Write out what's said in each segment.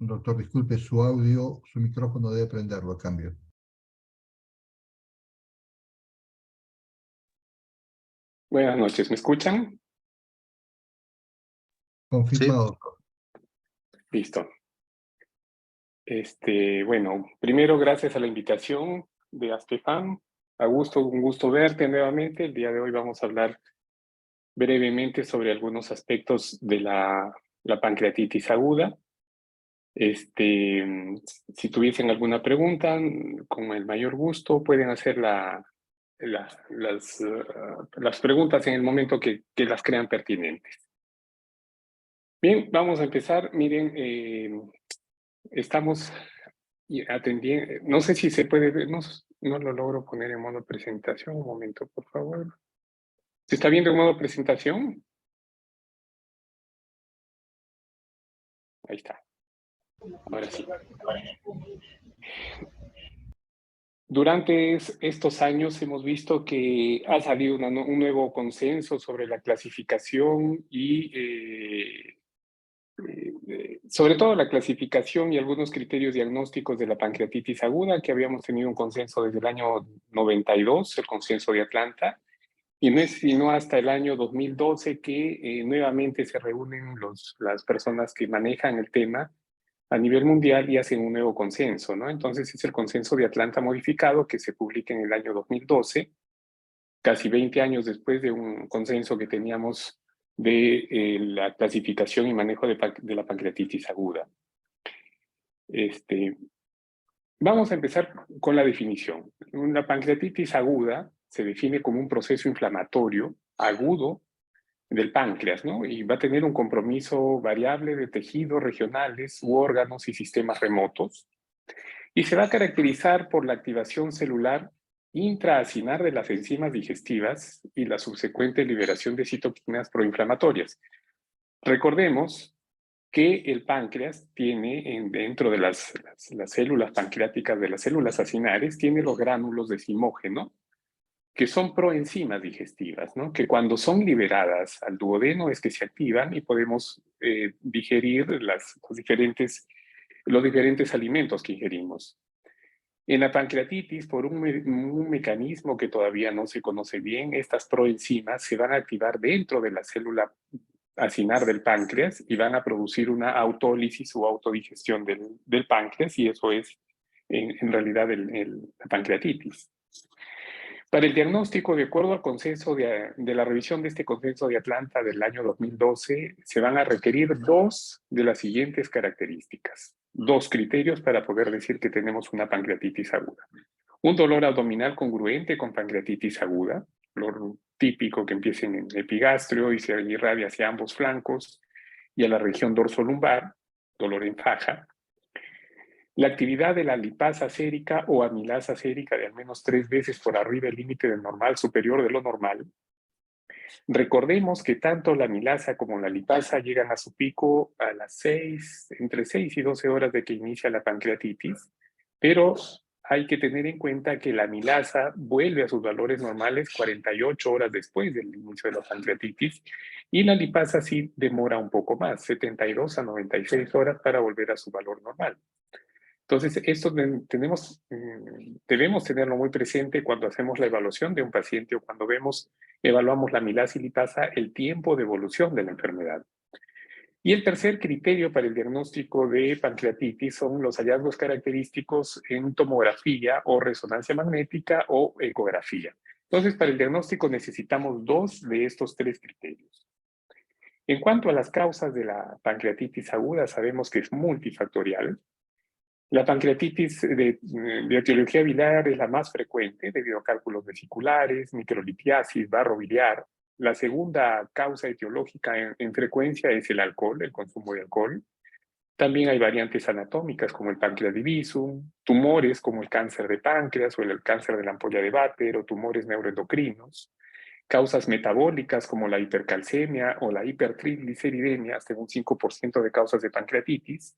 Doctor, disculpe, su audio, su micrófono debe prenderlo a cambio. Buenas noches, ¿me escuchan? Confirmado, doctor. Listo. Bueno, primero gracias a la invitación de Astefan. Augusto, un gusto verte nuevamente. El día de hoy vamos a hablar brevemente sobre algunos aspectos de la pancreatitis aguda. Si tuviesen alguna pregunta, con el mayor gusto pueden hacer las preguntas en el momento que las crean pertinentes. Bien, vamos a empezar. Miren, estamos atendiendo, no sé si se puede ver, no lo logro poner en modo presentación. Un momento, por favor. ¿Se está viendo en modo presentación? Ahí está. Ahora sí. Durante estos años hemos visto que ha salido un nuevo consenso sobre la clasificación y sobre todo la clasificación y algunos criterios diagnósticos de la pancreatitis aguda, que habíamos tenido un consenso desde el año 92, el consenso de Atlanta, y no es sino hasta el año 2012 que nuevamente se reúnen las personas que manejan el tema a nivel mundial y hacen un nuevo consenso, ¿no? Entonces es el consenso de Atlanta modificado que se publica en el año 2012, casi 20 años después de un consenso que teníamos de la clasificación y manejo de la pancreatitis aguda. Vamos a empezar con la definición. La pancreatitis aguda se define como un proceso inflamatorio agudo del páncreas, ¿no? Y va a tener un compromiso variable de tejidos regionales u órganos y sistemas remotos. Y se va a caracterizar por la activación celular intraacinar de las enzimas digestivas y la subsecuente liberación de citoquinas proinflamatorias. Recordemos que el páncreas tiene dentro de las células pancreáticas, de las células acinares, tiene los gránulos de zimógeno, que son proenzimas digestivas, ¿no? Que cuando son liberadas al duodeno es que se activan y podemos digerir los diferentes alimentos que ingerimos. En la pancreatitis, por un mecanismo que todavía no se conoce bien, estas proenzimas se van a activar dentro de la célula acinar del páncreas y van a producir una autólisis o autodigestión del páncreas, y eso es en realidad la pancreatitis. Para el diagnóstico, de acuerdo al consenso de la revisión de este consenso de Atlanta del año 2012, se van a requerir dos de las siguientes características, dos criterios para poder decir que tenemos una pancreatitis aguda. Un dolor abdominal congruente con pancreatitis aguda, dolor típico que empiece en el epigastrio y se irradia hacia ambos flancos y a la región dorsolumbar, dolor en faja. La actividad de la lipasa sérica o amilasa sérica de al menos 3 veces por arriba del límite del normal superior de lo normal. Recordemos que tanto la amilasa como la lipasa llegan a su pico a las entre 6 y 12 horas de que inicia la pancreatitis, pero hay que tener en cuenta que la amilasa vuelve a sus valores normales 48 horas después del inicio de la pancreatitis y la lipasa sí demora un poco más, 72 a 96 horas para volver a su valor normal. Entonces, esto debemos tenerlo muy presente cuando hacemos la evaluación de un paciente o cuando evaluamos la amilasa y lipasa, el tiempo de evolución de la enfermedad. Y el tercer criterio para el diagnóstico de pancreatitis son los hallazgos característicos en tomografía o resonancia magnética o ecografía. Entonces, para el diagnóstico necesitamos dos de estos tres criterios. En cuanto a las causas de la pancreatitis aguda, sabemos que es multifactorial. La pancreatitis de etiología biliar es la más frecuente debido a cálculos vesiculares, microlitiasis, barro biliar. La segunda causa etiológica en frecuencia es el alcohol, el consumo de alcohol. También hay variantes anatómicas como el páncreas divisum, tumores como el cáncer de páncreas o el cáncer de la ampolla de Vater o tumores neuroendocrinos. Causas metabólicas como la hipercalcemia o la hipertrigliceridemia, hasta un 5% de causas de pancreatitis.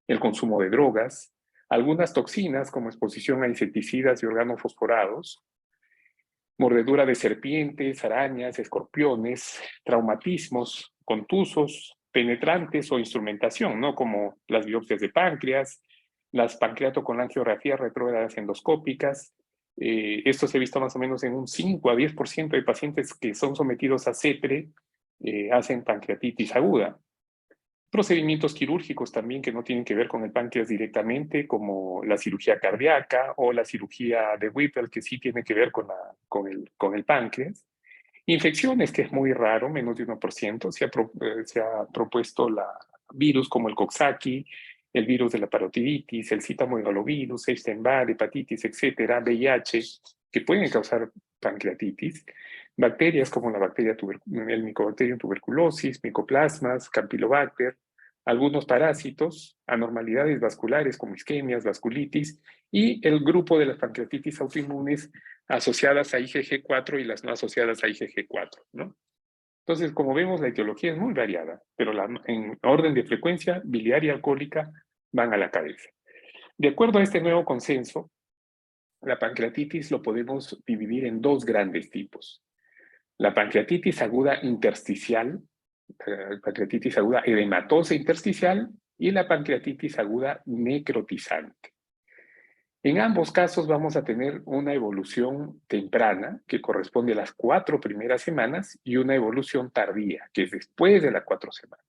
El consumo de drogas. Algunas toxinas como exposición a insecticidas y organofosforados, mordedura de serpientes, arañas, escorpiones, traumatismos contusos, penetrantes o instrumentación, ¿no? Como las biopsias de páncreas, las pancreatocolangiografías retrógradas endoscópicas. Esto se ha visto más o menos en un 5 a 10% de pacientes que son sometidos a CEPRE, hacen pancreatitis aguda. Procedimientos quirúrgicos también que no tienen que ver con el páncreas directamente, como la cirugía cardíaca o la cirugía de Whipple, que sí tiene que ver con el páncreas. Infecciones, que es muy raro, menos de 1%. Se ha propuesto virus como el Coxsackie, el virus de la parotiditis, el citomegalovirus, Epstein-Barr, hepatitis, etcétera, VIH, que pueden causar pancreatitis. Bacterias como el Mycobacterium tuberculosis, Mycoplasmas, Campylobacter, algunos parásitos, anormalidades vasculares como isquemias, vasculitis, y el grupo de las pancreatitis autoinmunes asociadas a IgG4 y las no asociadas a IgG4, ¿no? Entonces, como vemos, la etiología es muy variada, pero en orden de frecuencia, biliar y alcohólica van a la cabeza. De acuerdo a este nuevo consenso, la pancreatitis lo podemos dividir en dos grandes tipos. La pancreatitis aguda intersticial, pancreatitis aguda edematosa intersticial, y la pancreatitis aguda necrotizante. En ambos casos vamos a tener una evolución temprana, que corresponde a las 4 primeras semanas, y una evolución tardía, que es después de las 4 semanas.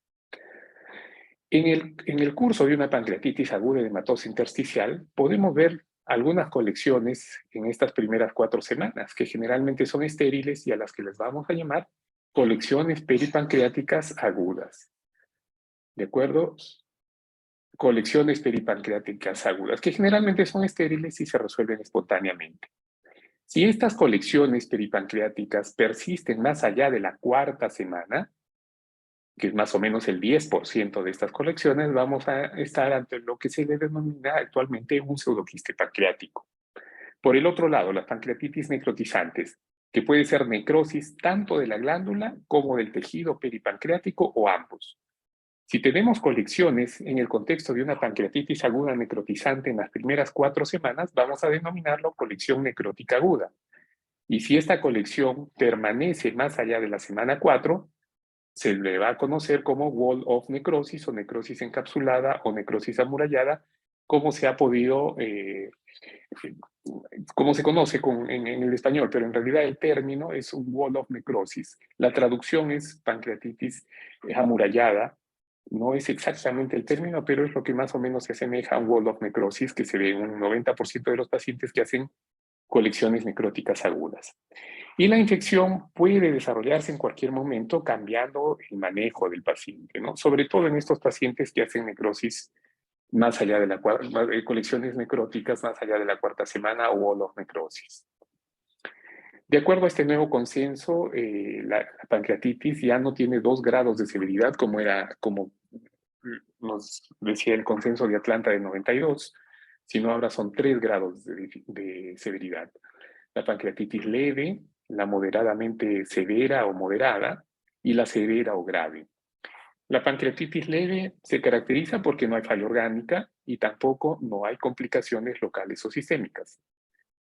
En el curso de una pancreatitis aguda edematosa intersticial, podemos ver algunas colecciones en estas primeras 4 semanas, que generalmente son estériles y a las que les vamos a llamar colecciones peripancreáticas agudas. ¿De acuerdo? Colecciones peripancreáticas agudas, que generalmente son estériles y se resuelven espontáneamente. Si estas colecciones peripancreáticas persisten más allá de la 4ª semana, que es más o menos el 10% de estas colecciones, vamos a estar ante lo que se le denomina actualmente un pseudoquiste pancreático. Por el otro lado, las pancreatitis necrotizantes, que puede ser necrosis tanto de la glándula como del tejido peripancreático o ambos. Si tenemos colecciones en el contexto de una pancreatitis aguda necrotizante en las primeras 4 semanas, vamos a denominarlo colección necrótica aguda. Y si esta colección permanece más allá de la semana 4, se le va a conocer como wall of necrosis o necrosis encapsulada o necrosis amurallada, como se ha podido, como se conoce en el español, pero en realidad el término es un wall of necrosis. La traducción es pancreatitis amurallada. No es exactamente el término, pero es lo que más o menos se asemeja a un wall of necrosis que se ve en un 90% de los pacientes que hacen colecciones necróticas agudas. Y la infección puede desarrollarse en cualquier momento cambiando el manejo del paciente, ¿no? Sobre todo en estos pacientes que hacen necrosis más allá de colecciones necróticas más allá de la 4ª semana o wall of necrosis. De acuerdo a este nuevo consenso, la pancreatitis ya no tiene 2 grados de severidad como nos decía el consenso de Atlanta de 92, sino ahora son 3 grados de severidad. La pancreatitis leve, la moderadamente severa o moderada y la severa o grave. La pancreatitis leve se caracteriza porque no hay falla orgánica y tampoco no hay complicaciones locales o sistémicas.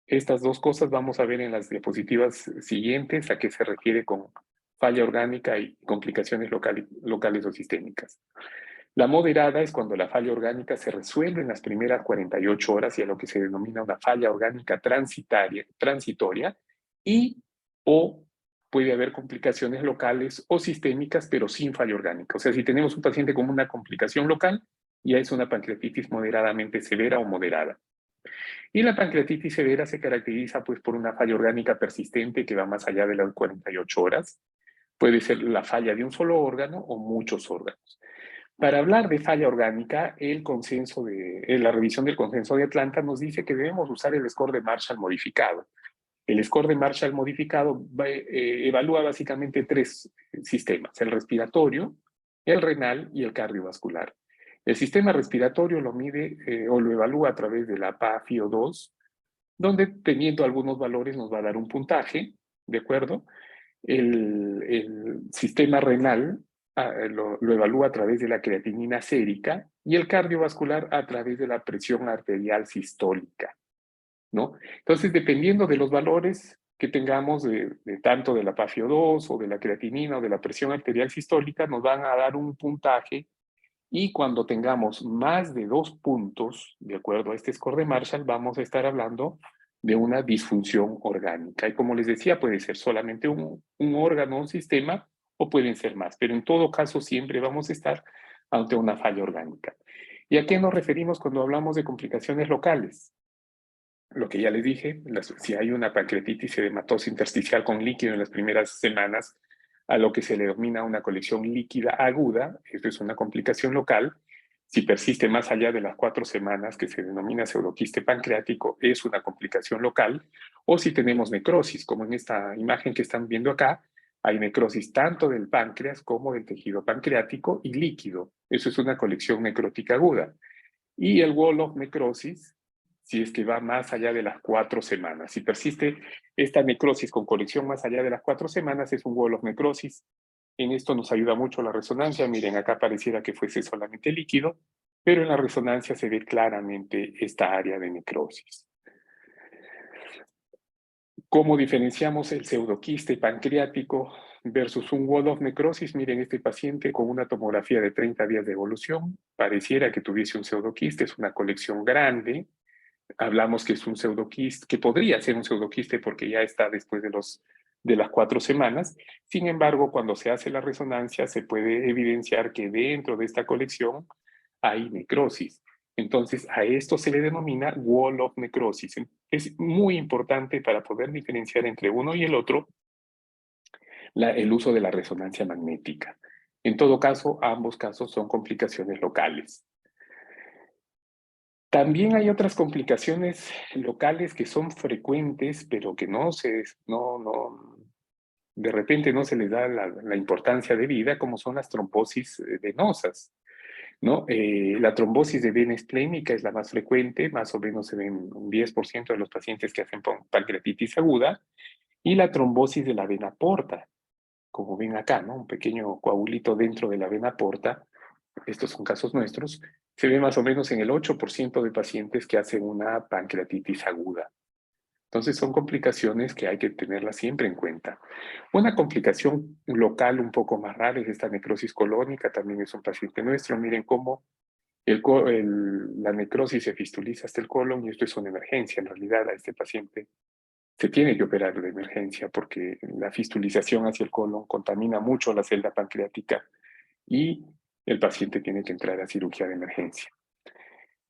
Estas dos cosas vamos a ver en las diapositivas siguientes a qué se refiere con falla orgánica y complicaciones locales o sistémicas. La moderada es cuando la falla orgánica se resuelve en las primeras 48 horas y a lo que se denomina una falla orgánica transitoria o puede haber complicaciones locales o sistémicas, pero sin falla orgánica. O sea, si tenemos un paciente con una complicación local, ya es una pancreatitis moderadamente severa o moderada. Y la pancreatitis severa se caracteriza pues, por una falla orgánica persistente que va más allá de las 48 horas. Puede ser la falla de un solo órgano o muchos órganos. Para hablar de falla orgánica, la revisión del consenso de Atlanta nos dice que debemos usar el score de Marshall modificado. El score de Marshall modificado evalúa básicamente 3 sistemas: el respiratorio, el renal y el cardiovascular. El sistema respiratorio lo mide o lo evalúa a través de la PaFIO2, donde teniendo algunos valores nos va a dar un puntaje, ¿de acuerdo? El sistema renal lo evalúa a través de la creatinina sérica y el cardiovascular a través de la presión arterial sistólica, ¿no? Entonces, dependiendo de los valores, que tengamos de tanto de la PAFIO2 o de la creatinina o de la presión arterial sistólica nos van a dar un puntaje, y cuando tengamos más de 2 puntos, de acuerdo a este score de Marshall, vamos a estar hablando de una disfunción orgánica. Y como les decía, puede ser solamente un órgano, un sistema, o pueden ser más, pero en todo caso siempre vamos a estar ante una falla orgánica. ¿Y a qué nos referimos cuando hablamos de complicaciones locales? Lo que ya les dije, si hay una pancreatitis edematosa intersticial con líquido en las primeras semanas, a lo que se le denomina una colección líquida aguda, esto es una complicación local. Si persiste más allá de las 4 semanas, que se denomina pseudoquiste pancreático, es una complicación local. O si tenemos necrosis, como en esta imagen que están viendo acá, hay necrosis tanto del páncreas como del tejido pancreático y líquido. Eso es una colección necrótica aguda. Y el wall of necrosis, si es que va más allá de las 4 semanas. Si persiste esta necrosis con colección más allá de las 4 semanas, es un wall of necrosis. En esto nos ayuda mucho la resonancia. Miren, acá pareciera que fuese solamente líquido, pero en la resonancia se ve claramente esta área de necrosis. ¿Cómo diferenciamos el pseudoquiste pancreático versus un wall of necrosis? Miren, este paciente con una tomografía de 30 días de evolución, pareciera que tuviese un pseudoquiste, es una colección grande. Hablamos que es un pseudoquiste, que podría ser un pseudoquiste porque ya está después de las 4 semanas. Sin embargo, cuando se hace la resonancia, se puede evidenciar que dentro de esta colección hay necrosis. Entonces, a esto se le denomina wall of necrosis. Es muy importante para poder diferenciar entre uno y el otro el uso de la resonancia magnética. En todo caso, ambos casos son complicaciones locales. También hay otras complicaciones locales que son frecuentes, pero que de repente no se les da la importancia de vida, como son las trombosis venosas, ¿no? La trombosis de vena esplénica es la más frecuente, más o menos se ven un 10% de los pacientes que hacen pancreatitis aguda, y la trombosis de la vena porta, como ven acá, ¿no? Un pequeño coagulito dentro de la vena porta. Estos son casos nuestros, se ve más o menos en el 8% de pacientes que hacen una pancreatitis aguda. Entonces son complicaciones que hay que tenerlas siempre en cuenta. Una complicación local un poco más rara es esta necrosis colónica, también es un paciente nuestro. Miren cómo la necrosis se fistuliza hasta el colon, y esto es una emergencia. En realidad a este paciente se tiene que operar de emergencia porque la fistulización hacia el colon contamina mucho la celda pancreática y el paciente tiene que entrar a cirugía de emergencia.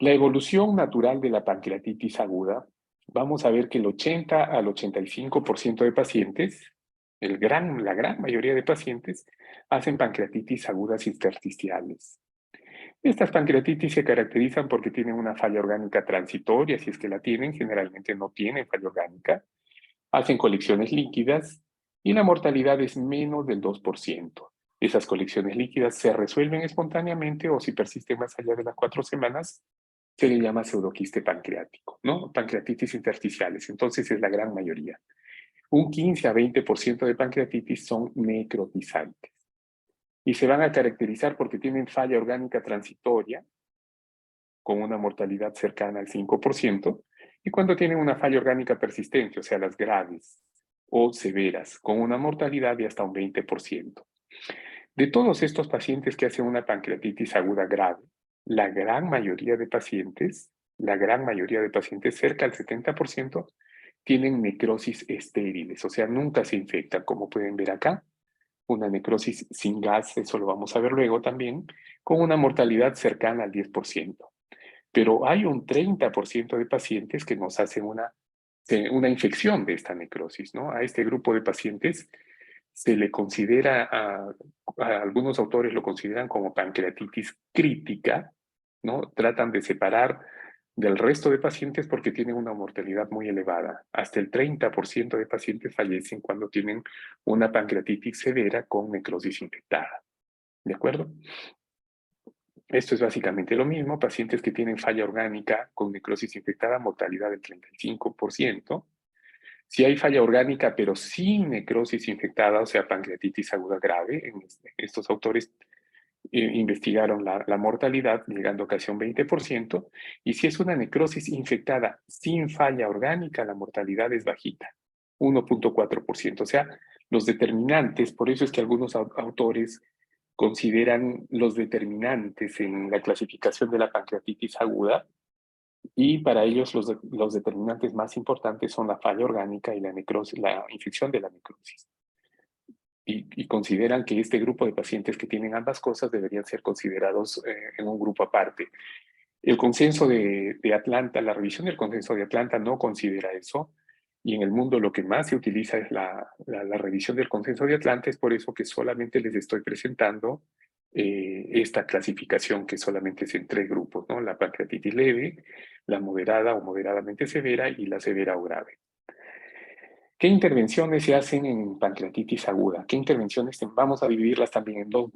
La evolución natural de la pancreatitis aguda, vamos a ver que el 80 al 85% de pacientes, la gran mayoría de pacientes, hacen pancreatitis agudas intersticiales. Estas pancreatitis se caracterizan porque tienen una falla orgánica transitoria, si es que la tienen, generalmente no tienen falla orgánica, hacen colecciones líquidas y la mortalidad es menos del 2%. Esas colecciones líquidas se resuelven espontáneamente, o si persisten más allá de las 4 semanas, se le llama pseudoquiste pancreático, ¿no? Pancreatitis intersticiales, entonces es la gran mayoría. Un 15 a 20% de pancreatitis son necrotizantes y se van a caracterizar porque tienen falla orgánica transitoria con una mortalidad cercana al 5%, y cuando tienen una falla orgánica persistente, o sea, las graves o severas, con una mortalidad de hasta un 20%. De todos estos pacientes que hacen una pancreatitis aguda grave, la gran mayoría de pacientes, cerca del 70%, tienen necrosis estériles, o sea, nunca se infectan, como pueden ver acá. Una necrosis sin gas, eso lo vamos a ver luego también, con una mortalidad cercana al 10%. Pero hay un 30% de pacientes que nos hacen una infección de esta necrosis, ¿no? A este grupo de pacientes se le considera, a algunos autores lo consideran como pancreatitis crítica, ¿no? Tratan de separar del resto de pacientes porque tienen una mortalidad muy elevada. Hasta el 30% de pacientes fallecen cuando tienen una pancreatitis severa con necrosis infectada. ¿De acuerdo? Esto es básicamente lo mismo. Pacientes que tienen falla orgánica con necrosis infectada, mortalidad del 35%. Si hay falla orgánica pero sin necrosis infectada, o sea, pancreatitis aguda grave, estos autores investigaron la mortalidad, llegando casi a un 20%, y si es una necrosis infectada sin falla orgánica, la mortalidad es bajita, 1.4%. O sea, los determinantes, por eso es que algunos autores consideran los determinantes en la clasificación de la pancreatitis aguda, y para ellos los determinantes más importantes son la falla orgánica y la necrosis, la infección de la necrosis. Y consideran que este grupo de pacientes que tienen ambas cosas deberían ser considerados en un grupo aparte. El consenso de Atlanta, la revisión del consenso de Atlanta no considera eso, y en el mundo lo que más se utiliza es la revisión del consenso de Atlanta. Es por eso que solamente les estoy presentando esta clasificación, que solamente es en 3 grupos, ¿no? La pancreatitis leve, la moderada o moderadamente severa y la severa o grave. ¿Qué intervenciones se hacen en pancreatitis aguda? ¿Qué intervenciones? Vamos a dividirlas también en dos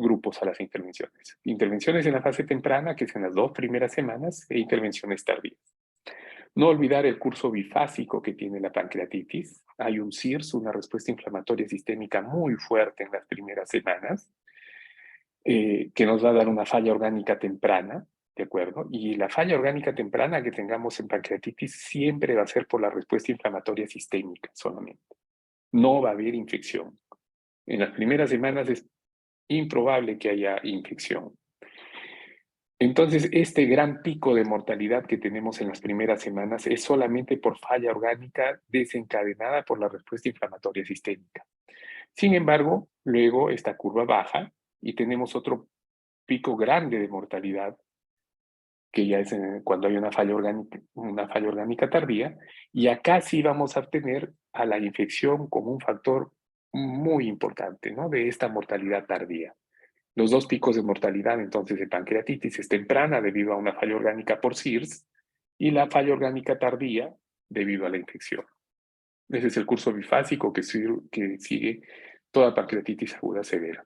grupos a las intervenciones. Intervenciones en la fase temprana, que es en las 2 primeras semanas, e intervenciones tardías. No olvidar el curso bifásico que tiene la pancreatitis. Hay un CIRS, una respuesta inflamatoria sistémica muy fuerte en las primeras semanas, que nos va a dar una falla orgánica temprana, ¿de acuerdo? Y la falla orgánica temprana que tengamos en pancreatitis siempre va a ser por la respuesta inflamatoria sistémica solamente. No va a haber infección. En las primeras semanas es improbable que haya infección. Entonces, este gran pico de mortalidad que tenemos en las primeras semanas es solamente por falla orgánica desencadenada por la respuesta inflamatoria sistémica. Sin embargo, luego esta curva baja y tenemos otro pico grande de mortalidad, que ya es cuando hay una falla orgánica tardía, y acá sí vamos a tener a la infección como un factor muy importante, ¿no?, de esta mortalidad tardía. Los 2 picos de mortalidad, entonces, de pancreatitis es temprana debido a una falla orgánica por CIRS, y la falla orgánica tardía debido a la infección. Ese es el curso bifásico que sigue toda pancreatitis aguda severa.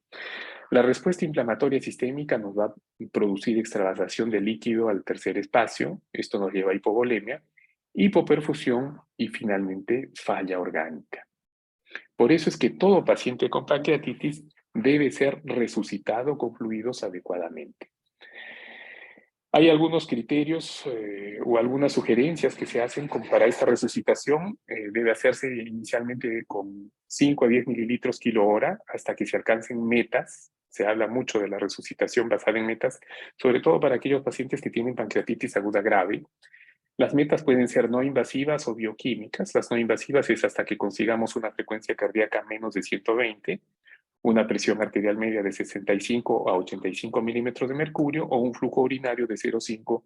La respuesta inflamatoria sistémica nos va a producir extravasación de líquido al tercer espacio. Esto nos lleva a hipovolemia, hipoperfusión y finalmente falla orgánica. Por eso es que todo paciente con pancreatitis debe ser resucitado con fluidos adecuadamente. Hay algunos criterios o algunas sugerencias que se hacen para esta resucitación. Debe hacerse inicialmente con 5 a 10 mililitros kilo hora hasta que se alcancen metas. Se habla mucho de la resucitación basada en metas, sobre todo para aquellos pacientes que tienen pancreatitis aguda grave. Las metas pueden ser no invasivas o bioquímicas. Las no invasivas es hasta que consigamos una frecuencia cardíaca menos de 120, una presión arterial media de 65 a 85 milímetros de mercurio o un flujo urinario de 0,5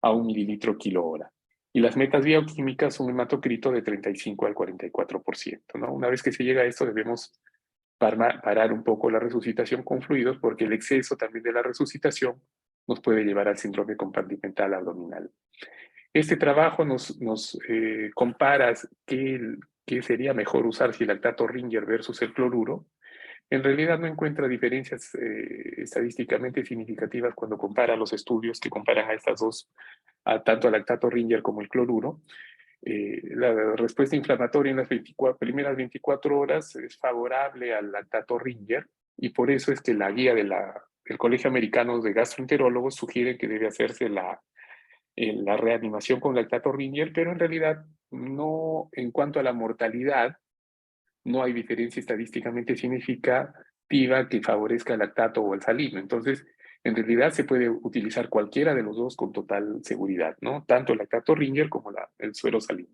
a 1 mililitro kilo hora. Y las metas bioquímicas, un hematocrito de 35 al 44%, ¿no? Una vez que se llega a esto, debemos parar un poco la resucitación con fluidos, porque el exceso también de la resucitación nos puede llevar al síndrome compartimental abdominal. Este trabajo nos compara qué sería mejor usar, si el lactato Ringer versus el cloruro. En realidad no encuentra diferencias estadísticamente significativas cuando compara los estudios que comparan a estas dos, tanto al lactato Ringer como el cloruro. La respuesta inflamatoria en las primeras 24 horas es favorable al lactato Ringer, y por eso es que la guía del Colegio Americano de Gastroenterólogos sugiere que debe hacerse la reanimación con lactato Ringer, pero en realidad no, en cuanto a la mortalidad, no hay diferencia estadísticamente significativa que favorezca el lactato o el salino. Entonces, en realidad se puede utilizar cualquiera de los dos con total seguridad, ¿no? Tanto el lactato Ringer como el suero salino.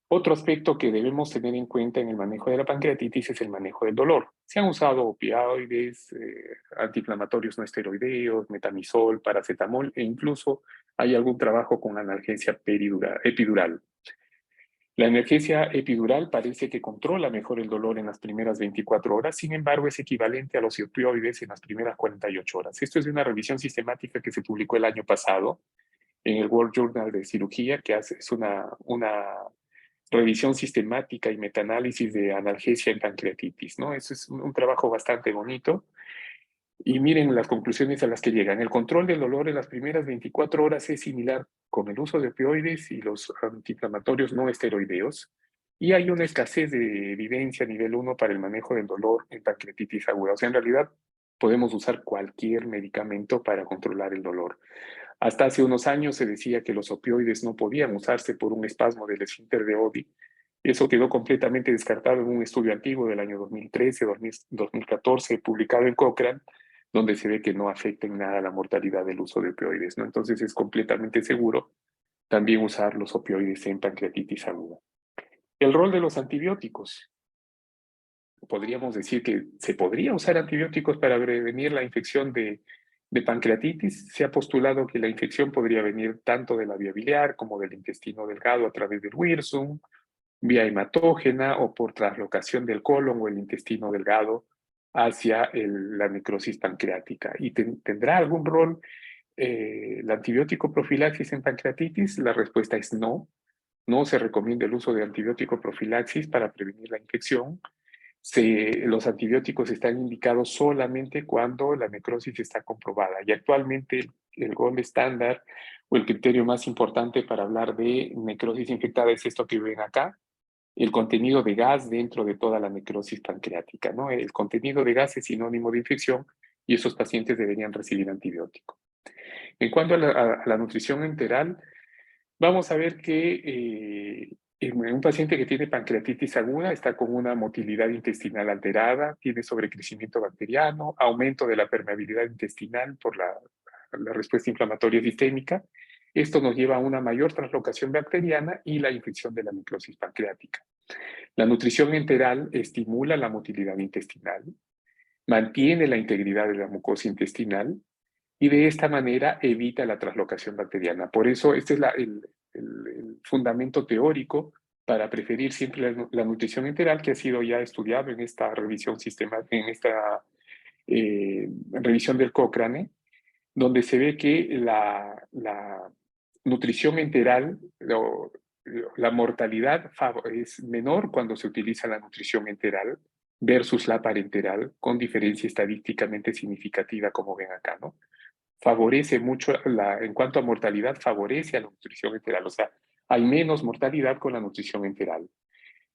Otro aspecto que debemos tener en cuenta en el manejo de la pancreatitis es el manejo del dolor. Se han usado opioides, antiinflamatorios no esteroideos, metamizol, paracetamol, e incluso hay algún trabajo con analgesia epidural. La analgesia epidural parece que controla mejor el dolor en las primeras 24 horas, sin embargo es equivalente a los opioides en las primeras 48 horas. Esto es de una revisión sistemática que se publicó el año pasado en el World Journal de Cirugía, que es una revisión sistemática y metaanálisis de analgesia en pancreatitis, ¿no? Eso es un trabajo bastante bonito. Y miren las conclusiones a las que llegan. El control del dolor en las primeras 24 horas es similar con el uso de opioides y los antiinflamatorios no esteroideos. Y hay una escasez de evidencia a nivel 1 para el manejo del dolor en pancreatitis aguda. O sea, en realidad podemos usar cualquier medicamento para controlar el dolor. Hasta hace unos años se decía que los opioides no podían usarse por un espasmo del esfínter de Oddi. Eso quedó completamente descartado en un estudio antiguo del año 2013-2014, publicado en Cochrane, donde se ve que no afecta en nada la mortalidad del uso de opioides, ¿no? Entonces es completamente seguro también usar los opioides en pancreatitis aguda. El rol de los antibióticos. Podríamos decir que se podría usar antibióticos para prevenir la infección de pancreatitis. Se ha postulado que la infección podría venir tanto de la vía biliar como del intestino delgado a través del wirsum, vía hematógena o por traslocación del colon o el intestino delgado hacia la necrosis pancreática. ¿Y tendrá algún rol el antibiótico profilaxis en pancreatitis? La respuesta es no. No se recomienda el uso de antibiótico profilaxis para prevenir la infección. Los antibióticos están indicados solamente cuando la necrosis está comprobada. Y actualmente el gold estándar o el criterio más importante para hablar de necrosis infectada es esto que ven acá, el contenido de gas dentro de toda la necrosis pancreática, ¿no? El contenido de gas es sinónimo de infección y esos pacientes deberían recibir antibiótico. En cuanto a la nutrición enteral, vamos a ver que en un paciente que tiene pancreatitis aguda está con una motilidad intestinal alterada, tiene sobrecrecimiento bacteriano, aumento de la permeabilidad intestinal por la respuesta inflamatoria sistémica. Esto nos lleva a una mayor translocación bacteriana y la infección de la necrosis pancreática. La nutrición enteral estimula la motilidad intestinal, mantiene la integridad de la mucosa intestinal y de esta manera evita la translocación bacteriana. Por eso este es el fundamento teórico para preferir siempre la nutrición enteral, que ha sido ya estudiado en esta revisión sistemática, en esta revisión del Cochrane, donde se ve que la nutrición enteral, la mortalidad es menor cuando se utiliza la nutrición enteral versus la parenteral, con diferencia estadísticamente significativa, como ven acá, ¿no? Favorece mucho, en cuanto a mortalidad, favorece a la nutrición enteral, o sea, hay menos mortalidad con la nutrición enteral.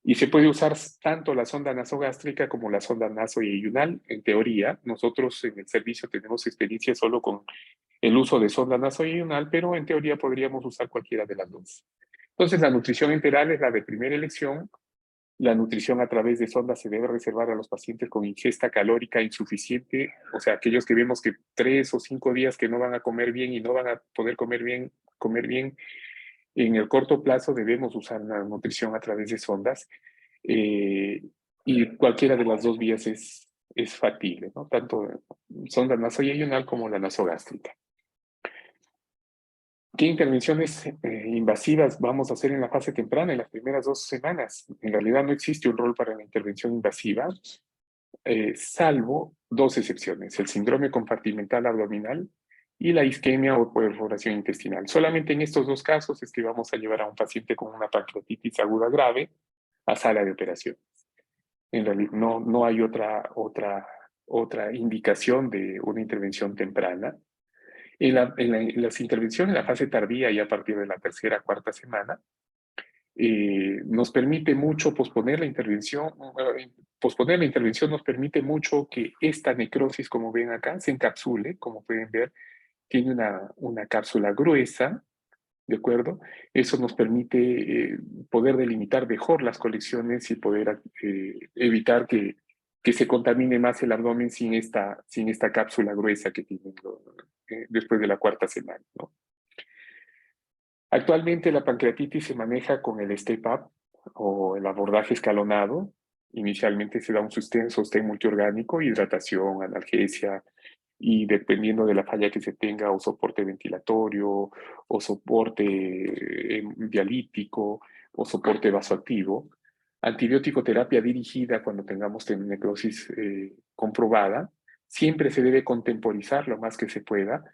Y se puede usar tanto la sonda nasogástrica como la sonda nasoyeyunal. En teoría, nosotros en el servicio tenemos experiencia solo con el uso de sonda nasoyeyunal, pero en teoría podríamos usar cualquiera de las dos. Entonces, la nutrición enteral es la de primera elección. La nutrición a través de sonda se debe reservar a los pacientes con ingesta calórica insuficiente, o sea, aquellos que vemos que 3 o 5 días que no van a comer bien y no van a poder comer bien, en el corto plazo debemos usar la nutrición a través de sondas y cualquiera de las dos vías es factible, ¿no? Tanto sonda nasoyeyunal como la nasogástrica. ¿Qué intervenciones invasivas vamos a hacer en la fase temprana, en las primeras 2 semanas? En realidad no existe un rol para la intervención invasiva, salvo 2 excepciones, el síndrome compartimental abdominal y la isquemia o perforación intestinal. Solamente en estos 2 casos es que vamos a llevar a un paciente con una pancreatitis aguda grave a sala de operación. En realidad no hay otra indicación de una intervención temprana. En las intervenciones en la fase tardía y a partir de la 3ª, 4ª semana, nos permite mucho posponer la intervención. Posponer la intervención nos permite mucho que esta necrosis, como ven acá, se encapsule, como pueden ver, tiene una cápsula gruesa, ¿de acuerdo? Eso nos permite poder delimitar mejor las colecciones y poder evitar que se contamine más el abdomen sin esta cápsula gruesa que tiene después de la 4ª semana, ¿no? Actualmente la pancreatitis se maneja con el step-up o el abordaje escalonado. Inicialmente se da un sostén multiorgánico, hidratación, analgesia, y dependiendo de la falla que se tenga, o soporte ventilatorio, o soporte dialítico, o soporte vasoactivo. Antibiótico terapia dirigida cuando tengamos necrosis comprobada. Siempre se debe contemporizar lo más que se pueda.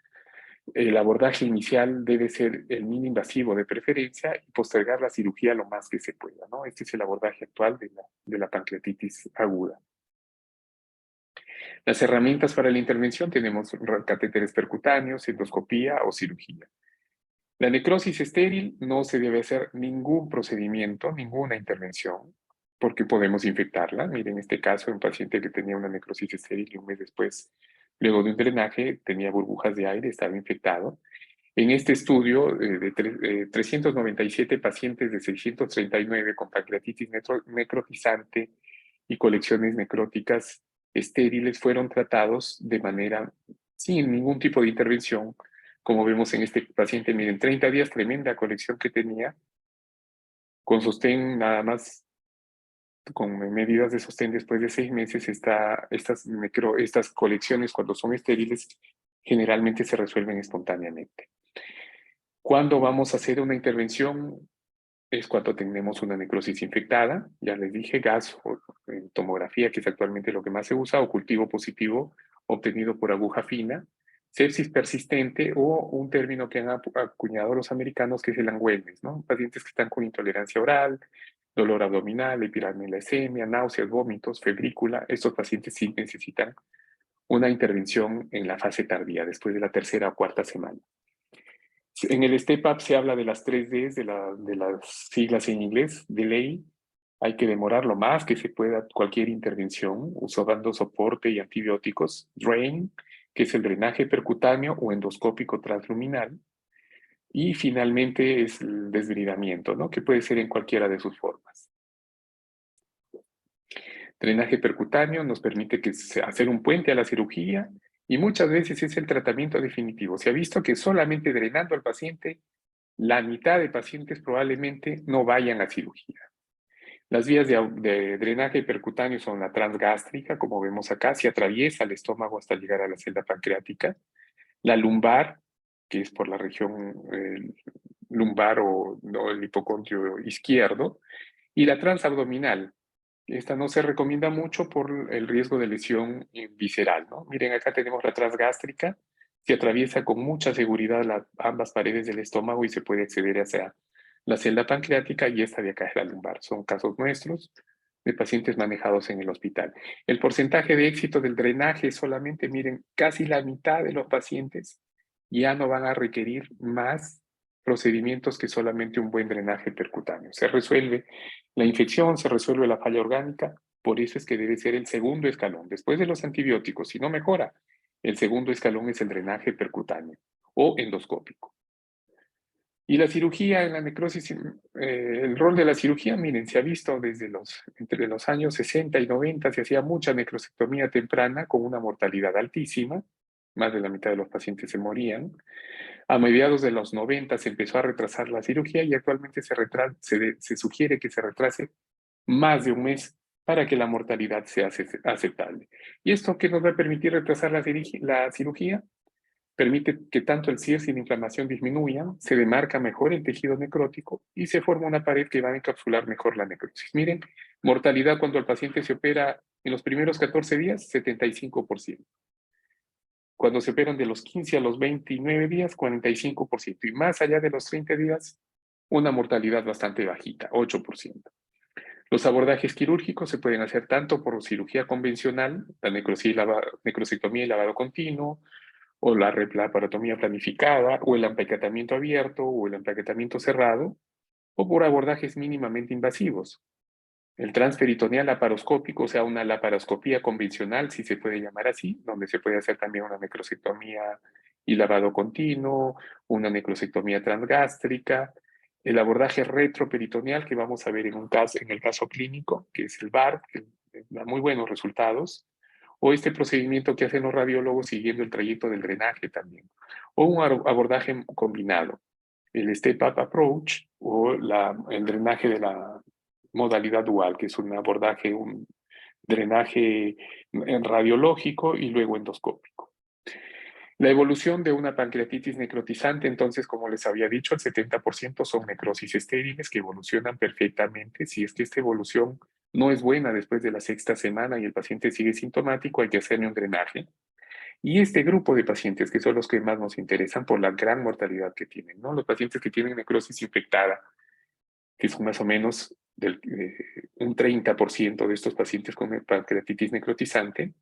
El abordaje inicial debe ser el mínimo invasivo de preferencia y postergar la cirugía lo más que se pueda, ¿no? Este es el abordaje actual de la pancreatitis aguda. Las herramientas para la intervención tenemos catéteres percutáneos, endoscopía o cirugía. La necrosis estéril no se debe hacer ningún procedimiento, ninguna intervención, porque podemos infectarla. Miren, en este caso, un paciente que tenía una necrosis estéril y un mes después, luego de un drenaje, tenía burbujas de aire, estaba infectado. En este estudio de 397 pacientes de 639 con pancreatitis necrotizante y colecciones necróticas estériles fueron tratados de manera sin ningún tipo de intervención. Como vemos en este paciente, miren, 30 días, tremenda colección que tenía, con sostén nada más, con medidas de sostén después de 6 meses, estas colecciones cuando son estériles generalmente se resuelven espontáneamente. Cuando vamos a hacer una intervención es cuando tenemos una necrosis infectada, ya les dije, gas o tomografía, que es actualmente lo que más se usa, o cultivo positivo obtenido por aguja fina, sepsis persistente o un término que han acuñado los americanos que es el Anguelmes, ¿no? Pacientes que están con intolerancia oral, dolor abdominal, epiramelasemia, náuseas, vómitos, febrícula, estos pacientes sí necesitan una intervención en la fase tardía, después de la tercera o cuarta semana. En el STEP-UP se habla de las 3Ds, de las siglas en inglés, delay. Hay que demorar lo más que se pueda cualquier intervención, usando soporte y antibióticos. Drain, que es el drenaje percutáneo o endoscópico transluminal. Y finalmente es el desbridamiento, ¿no? Que puede ser en cualquiera de sus formas. Drenaje percutáneo nos permite hacer un puente a la cirugía y muchas veces es el tratamiento definitivo. Se ha visto que solamente drenando al paciente, la mitad de pacientes probablemente no vayan a cirugía. Las vías de drenaje percutáneo son la transgástrica, como vemos acá, se atraviesa el estómago hasta llegar a la celda pancreática. La lumbar, que es por la región lumbar o el hipocondrio izquierdo. Y la transabdominal. Esta no se recomienda mucho por el riesgo de lesión visceral, ¿no? Miren, acá tenemos la transgástrica, se atraviesa con mucha seguridad ambas paredes del estómago y se puede acceder hacia la celda pancreática, y esta de acá es la lumbar. Son casos nuestros de pacientes manejados en el hospital. El porcentaje de éxito del drenaje solamente, miren, casi la mitad de los pacientes ya no van a requerir más procedimientos que solamente un buen drenaje percutáneo. Se resuelve la infección, se resuelve la falla orgánica, por eso es que debe ser el segundo escalón. Después de los antibióticos, si no mejora, el segundo escalón es el drenaje percutáneo o endoscópico. Y la cirugía en la necrosis, el rol de la cirugía, miren, se ha visto entre los años 60 y 90, se hacía mucha necrosectomía temprana con una mortalidad altísima, más de la mitad de los pacientes se morían. A mediados de los 90 se empezó a retrasar la cirugía y actualmente se sugiere que se retrase más de un mes para que la mortalidad sea aceptable. ¿Y esto qué nos va a permitir retrasar la cirugía? Permite que tanto el CIRS y la inflamación disminuyan, se demarca mejor el tejido necrótico y se forma una pared que va a encapsular mejor la necrosis. Miren, mortalidad cuando el paciente se opera en los primeros 14 días, 75%. Cuando se operan de los 15 a los 29 días, 45%. Y más allá de los 30 días, una mortalidad bastante bajita, 8%. Los abordajes quirúrgicos se pueden hacer tanto por cirugía convencional, la necrosectomía y lavado continuo, o la laparotomía planificada, o el empaquetamiento abierto, o el empaquetamiento cerrado, o por abordajes mínimamente invasivos. El transperitoneal laparoscópico, o sea, una laparoscopía convencional, si se puede llamar así, donde se puede hacer también una necrosectomía y lavado continuo, una necrosectomía transgástrica, el abordaje retroperitoneal que vamos a ver en el caso clínico, que es el BART, que da muy buenos resultados, o este procedimiento que hacen los radiólogos siguiendo el trayecto del drenaje también, o un abordaje combinado, el Step-Up Approach o el drenaje de la modalidad dual, que es un abordaje, un drenaje radiológico y luego endoscópico. La evolución de una pancreatitis necrotizante, entonces, como les había dicho, el 70% son necrosis estériles que evolucionan perfectamente. Si es que esta evolución no es buena después de la sexta semana y el paciente sigue sintomático, hay que hacerle un drenaje. Y este grupo de pacientes, que son los que más nos interesan por la gran mortalidad que tienen, ¿no? Los pacientes que tienen necrosis infectada, que son más o menos un 30% de estos pacientes con pancreatitis necrotizante,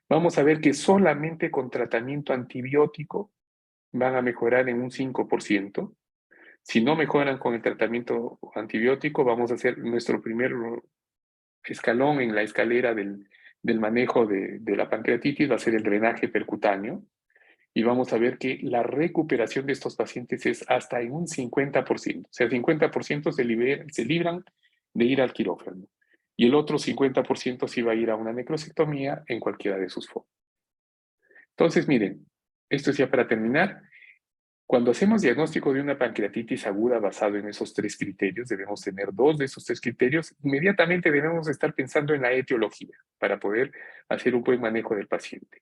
vamos a ver que solamente con tratamiento antibiótico van a mejorar en un 5%. Si no mejoran con el tratamiento antibiótico, vamos a hacer nuestro primer escalón en la escalera del manejo de la pancreatitis, va a ser el drenaje percutáneo. y vamos a ver que la recuperación de estos pacientes es hasta en un 50%. O sea, 50% se libran de ir al quirófano y el otro 50% sí va a ir a una necrosectomía en cualquiera de sus formas. Entonces, miren, esto es ya para terminar. Cuando hacemos diagnóstico de una pancreatitis aguda basado en esos tres criterios, debemos tener 2 de esos 3 criterios, inmediatamente debemos estar pensando en la etiología para poder hacer un buen manejo del paciente.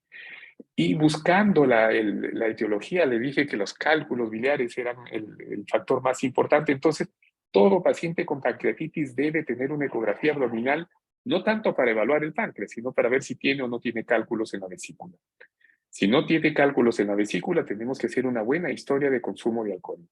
Y buscando la etiología, le dije que los cálculos biliares eran el factor más importante, entonces todo paciente con pancreatitis debe tener una ecografía abdominal, no tanto para evaluar el páncreas, sino para ver si tiene o no tiene cálculos en la vesícula. Si no tiene cálculos en la vesícula, tenemos que hacer una buena historia de consumo de alcohol.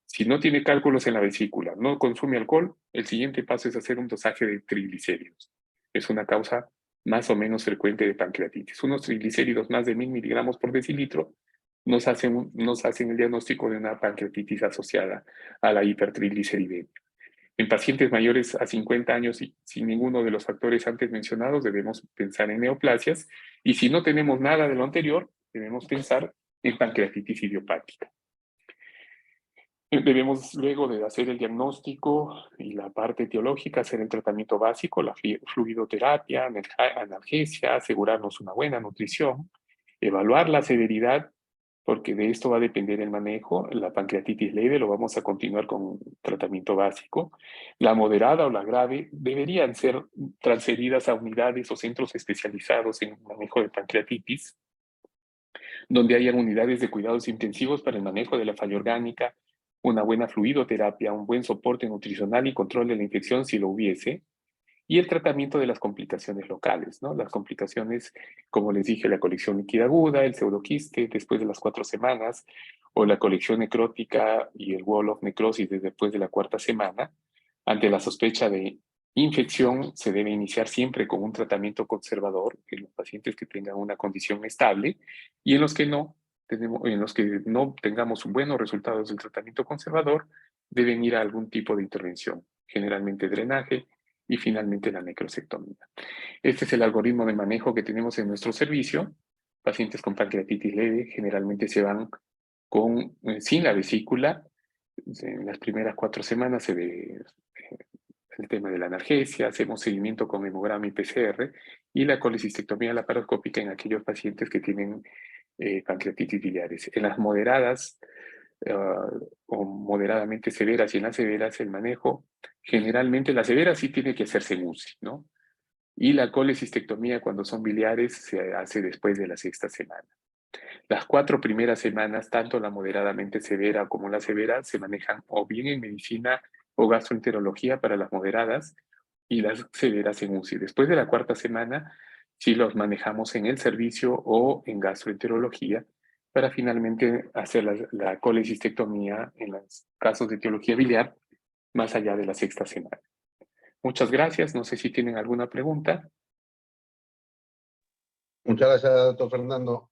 Si no tiene cálculos en la vesícula, no consume alcohol, el siguiente paso es hacer un dosaje de triglicéridos. Es una causa más o menos frecuente de pancreatitis. Unos triglicéridos más de 1000 miligramos por decilitro nos hacen el diagnóstico de una pancreatitis asociada a la hipertrigliceridemia. En pacientes mayores a 50 años y sin ninguno de los factores antes mencionados, debemos pensar en neoplasias, y si no tenemos nada de lo anterior, debemos pensar en pancreatitis idiopática. Debemos, luego de hacer el diagnóstico y la parte etiológica, hacer el tratamiento básico, la fluidoterapia, analgesia, asegurarnos una buena nutrición, evaluar la severidad, porque de esto va a depender el manejo. La pancreatitis leve lo vamos a continuar con tratamiento básico. La moderada o la grave deberían ser transferidas a unidades o centros especializados en manejo de pancreatitis, donde hayan unidades de cuidados intensivos para el manejo de la falla orgánica, una buena fluidoterapia, un buen soporte nutricional y control de la infección si lo hubiese, y el tratamiento de las complicaciones locales, ¿no? Las complicaciones, como les dije, la colección líquida aguda, el pseudoquiste después de las 4 semanas, o la colección necrótica y el wall of necrosis después de la 4ª semana. Ante la sospecha de infección, se debe iniciar siempre con un tratamiento conservador en los pacientes que tengan una condición estable, y en los que no tengamos buenos resultados del tratamiento conservador, deben ir a algún tipo de intervención, generalmente drenaje, y finalmente la necrosectomía. Este es el algoritmo de manejo que tenemos en nuestro servicio. Pacientes con pancreatitis leve generalmente se van sin la vesícula. En las primeras 4 semanas se ve el tema de la analgesia, hacemos seguimiento con hemograma y PCR, y la colecistectomía laparoscópica en aquellos pacientes que tienen pancreatitis biliares. En las moderadas o moderadamente severas, y en las severas el manejo, generalmente la severa sí tiene que hacerse en UCI, ¿no? Y la colecistectomía cuando son biliares se hace después de la 6ª semana. Las 4 primeras semanas, tanto la moderadamente severa como la severa, se manejan o bien en medicina o gastroenterología para las moderadas, y las severas en UCI. Después de la 4ª semana, sí los manejamos en el servicio o en gastroenterología, para finalmente hacer la colecistectomía en los casos de etiología biliar más allá de la 6ª semana. Muchas gracias. No sé si tienen alguna pregunta. Muchas gracias, doctor Fernando.